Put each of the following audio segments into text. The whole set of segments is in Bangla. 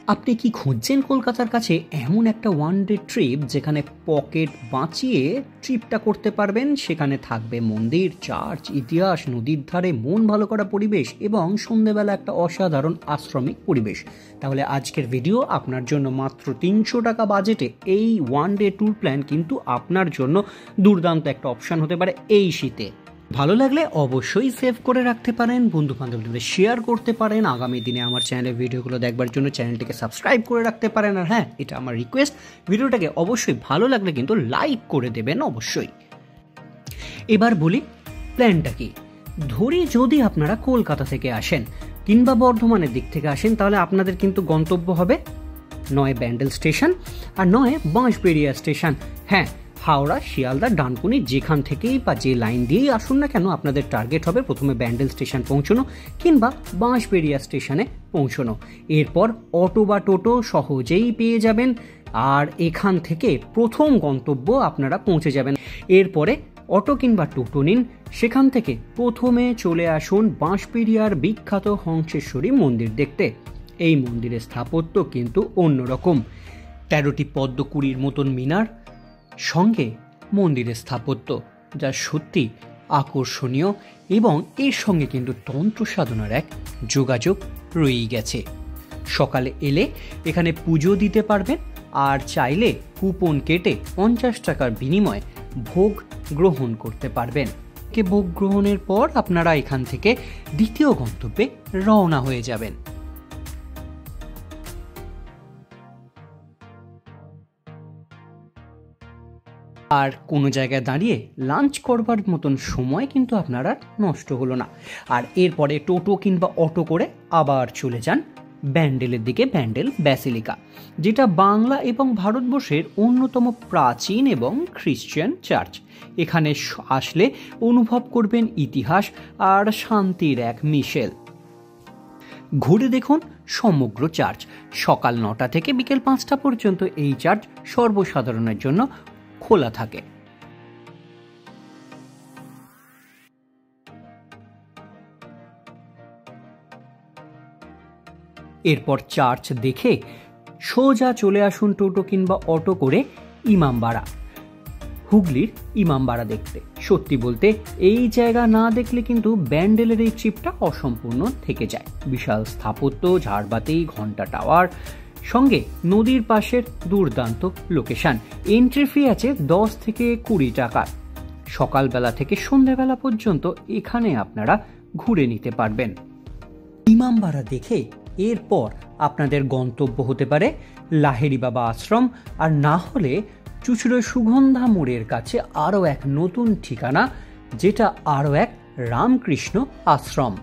আপনি কি খুঁজছেন কলকাতার কাছে এমন একটা ওয়ান ডে ট্রিপ যেখানে পকেট বাঁচিয়ে ট্রিপটা করতে পারবেন? সেখানে থাকবে মন্দির, চার্চ, ইতিহাস, নদীর ধারে মন ভালো করা পরিবেশ এবং সন্ধেবেলা একটা অসাধারণ আশ্রমিক পরিবেশ। তাহলে আজকের ভিডিও আপনার জন্য মাত্র 300 টাকা বাজেটে এই ওয়ান ডে ট্যুর প্ল্যান কিন্তু আপনার জন্য দুর্দান্ত একটা অপশান হতে পারে এই শীতে। ভালো লাগলে অবশ্যই সেভ করে রাখতে পারেন, বন্ধু বান্ধবদের শেয়ার করতে পারেন। আগামী দিনে আমার চ্যানেলের ভিডিওগুলো দেখবার জন্য চ্যানেলটিকে সাবস্ক্রাইব করে রাখতে পারেন। আর হ্যাঁ, এটা আমার রিকোয়েস্ট, ভিডিওটাকে অবশ্যই ভালো লাগলে কিন্তু লাইক করে দেবেন অবশ্যই। এবার বলি প্ল্যানটা কি। ধরি যদি আপনারা কলকাতা থেকে আসেন কিংবা বর্ধমানের দিক থেকে আসেন, তাহলে আপনাদের কিন্তু গন্তব্য হবে নয় ব্যান্ডেল স্টেশন আর নয় বাঁশবেড়িয়া স্টেশন। হ্যাঁ, হাওড়া, শিয়ালদা, ডানকুনি যেখান থেকেই বা যে লাইন দিয়েই আসুন না কেন, আপনাদের টার্গেট হবে প্রথমে ব্যান্ডেল স্টেশন পৌঁছানো কিংবা বাঁশবেড়িয়া স্টেশনে পৌঁছানো। এরপর অটো বা টোটো সহজেই পেয়ে যাবেন আর এখান থেকে প্রথম গন্তব্য আপনারা পৌঁছে যাবেন। এরপরে অটো কিংবা টোটো নিন, সেখান থেকে প্রথমে চলে আসুন বাঁশবেড়িয়ার বিখ্যাত হংসেশ্বরী মন্দির দেখতে। এই মন্দিরের স্থাপত্য কিন্তু অন্যরকম। 13টি পদ্মকুড়ির মতন মিনার, সঙ্গে মন্দিরের স্থাপত্য যা সত্যি আকর্ষণীয় এবং এর সঙ্গে কিন্তু তন্ত্র সাধনার এক যোগাযোগ রয়েই গেছে। সকালে এলে এখানে পুজো দিতে পারবেন আর চাইলে কুপন কেটে 50 টাকার বিনিময়ে ভোগ গ্রহণ করতে পারবেন। ভোগ গ্রহণের পর আপনারা এখান থেকে দ্বিতীয় গন্তব্যে রওনা হয়ে যাবেন। আর কোনো জায়গায় দাঁড়িয়ে লাঞ্চ করবার মতন সময় কিন্তু আপনারা নষ্ট হলো না। আর এরপরে টোটো কিংবা অটো করে আবার চলে যান ব্যান্ডেলের দিকে, ব্যান্ডেল ব্যাসিলিকা, যেটা বাংলা এবং ভারতবর্ষের অন্যতম প্রাচীন এবং খ্রিশ্চান চার্চ। এখানে আসলে অনুভব করবেন ইতিহাস আর শান্তির এক মিশেল। ঘুরে দেখুন সমগ্র চার্চ। সকাল 9টা থেকে বিকেল 5টা পর্যন্ত এই চার্চ সর্বসাধারণের জন্য খোলা থাকে। এরপর চার্চ দেখে সোজা চলে আসুন টোটো কিংবা অটো করে ইমামবাড়া, হুগলির ইমামবাড়া দেখতে। সত্যি বলতে এই জায়গা না দেখলে কিন্তু ব্যান্ডেলের এই ট্রিপটা অসম্পূর্ণ থেকে যায়। বিশাল স্থাপত্য, ঝাড়বাতি, ঘন্টা টাওয়ার, সঙ্গে নদীর পাশের দুর্দান্ত লোকেশন। এন্ট্রি ফি আছে 10 থেকে 20 টাকা। সকালবেলা থেকে সন্ধ্যাবেলা পর্যন্ত এখানে আপনারা ঘুরে নিতে পারবেন। ইমামবাড়া দেখে এরপর আপনাদের গন্তব্য হতে পারে লাহেরি বাবা আশ্রম, আর না হলে চুচুড়ো সুগন্ধা মোড়ের কাছে আরও এক নতুন ঠিকানা, যেটা আরও এক রামকৃষ্ণ আশ্রম।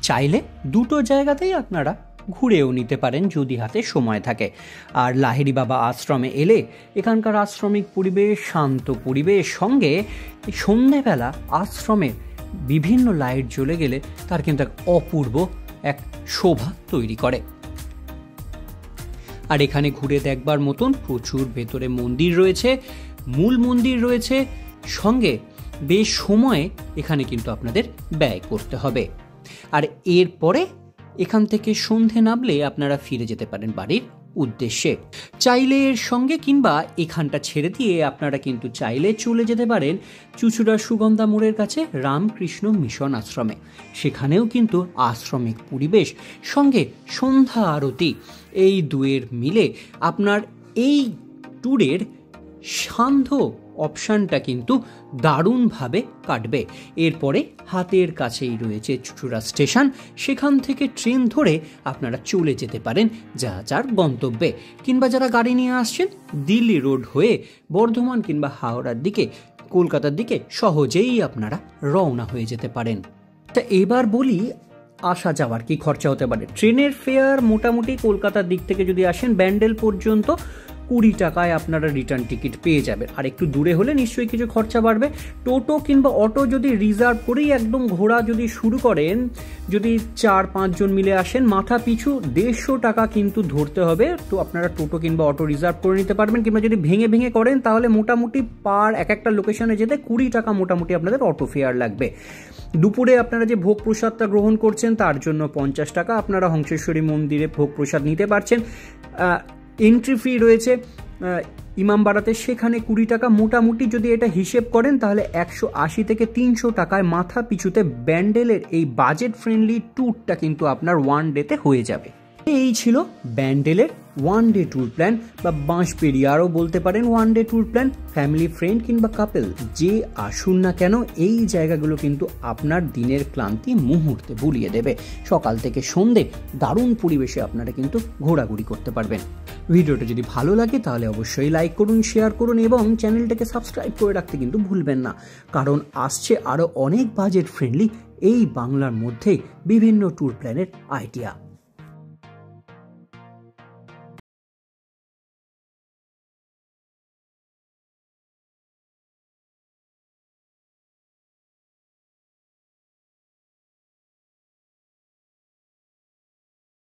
চাইলে দুটো জায়গাতেই আপনারা ঘুরেও নিতে পারেন যদি হাতে সময় থাকে। আর লাহেরি বাবা আশ্রমে এলে এখানকার আশ্রমিক পরিবেশ, শান্ত পরিবেশ, সঙ্গে সন্ধেবেলা আশ্রমের বিভিন্ন লাইট জ্বলে গেলে তার কিন্তু এক অপূর্ব এক শোভা তৈরি করে। আর এখানে ঘুরে দেখবার মতন প্রচুর ভেতরে মন্দির রয়েছে, মূল মন্দির রয়েছে, সঙ্গে বেশ সময়ে এখানে কিন্তু আপনাদের ব্যয় করতে হবে। আর এরপরে এখান থেকে সন্ধে নামলে আপনারা ফিরে যেতে পারেন বাড়ির উদ্দেশ্যে। চাইলে এর সঙ্গে কিংবা এখানটা ছেড়ে দিয়ে আপনারা কিন্তু চাইলে চলে যেতে পারেন চুচুড়া সুগন্ধা মোড়ের কাছে রামকৃষ্ণ মিশন আশ্রমে। সেখানেও কিন্তু আশ্রমিক পরিবেশ সঙ্গে সন্ধ্যা আরতি, এই দুয়ের মিলে আপনার এই ট্যুরের সান্ধ্য অপশানটা কিন্তু দারুণভাবে কাটবে। এরপরে হাতের কাছেই রয়েছে চুচুড়া স্টেশন, সেখান থেকে ট্রেন ধরে আপনারা চলে যেতে পারেন যার গন্তব্যে। কিংবা যারা গাড়ি নিয়ে আসছেন দিল্লি রোড হয়ে বর্ধমান কিংবা হাওড়ার দিকে, কলকাতার দিকে সহজেই আপনারা রওনা হয়ে যেতে পারেন। তা এবার বলি আসা যাওয়ার কি খরচা হতে পারে। ট্রেনের ফেয়ার মোটামুটি কলকাতার দিক থেকে যদি আসেন ব্যান্ডেল পর্যন্ত 20 টাকায় আপনারা রিটার্ন টিকিট পেয়ে যাবেন। আর একটু দূরে হলে নিশ্চয়ই কিছু খরচা বাড়বে। টোটো কিংবা অটো যদি রিজার্ভ করেই একদম ঘোরা যদি শুরু করেন, যদি 4-5 জন মিলে আসেন, মাথা পিছু 150 টাকা কিন্তু ধরতে হবে। তো আপনারা টোটো কিংবা অটো রিজার্ভ করে নিতে পারবেন। কিংবা যদি ভেঙে ভেঙে করেন তাহলে মোটামুটি পার এক একটা লোকেশনে যেতে 20 টাকা মোটামুটি আপনাদের অটো ফেয়ার লাগবে। দুপুরে আপনারা যে ভোগ প্রসাদটা গ্রহণ করছেন তার জন্য 50 টাকা আপনারা হংসেশ্বরী মন্দিরে ভোগ প্রসাদ নিতে পারছেন। এন্ট্রি ফি রয়েছে ইমামবাড়াতে, সেখানে 20 টাকা। মোটামুটি যদি এটা হিসেব করেন তাহলে 180 থেকে 300 টাকায় মাথা পিছুতে ব্যান্ডেলের এই বাজেট ফ্রেন্ডলি ট্যুরটা কিন্তু আপনার ওয়ান ডেতে হয়ে যাবে। এই ছিল ব্যান্ডেলের ওয়ান ডে ট্যুর প্ল্যান বা বাঁশবেড়িয়ারও বলতে পারেন one day tour plan. Family, friend কিংবা কাপল যে আসুন না কেন, এই জায়গাগুলো কিন্তু আপনার দিনের ক্লান্তি মুহূর্তে ভুলিয়ে দেবে। সকাল থেকে সন্ধে দারুণ পরিবেশে আপনারা কিন্তু ঘোরাঘুরি করতে পারবেন। ভিডিওটা যদি ভালো লাগে তাহলে অবশ্যই লাইক করুন, শেয়ার করুন এবং চ্যানেলটাকে সাবস্ক্রাইব করে রাখতে কিন্তু ভুলবেন না, কারণ আসছে আরও অনেক বাজেট ফ্রেন্ডলি এই বাংলার মধ্যেই বিভিন্ন ট্যুর প্ল্যানের আইডিয়া।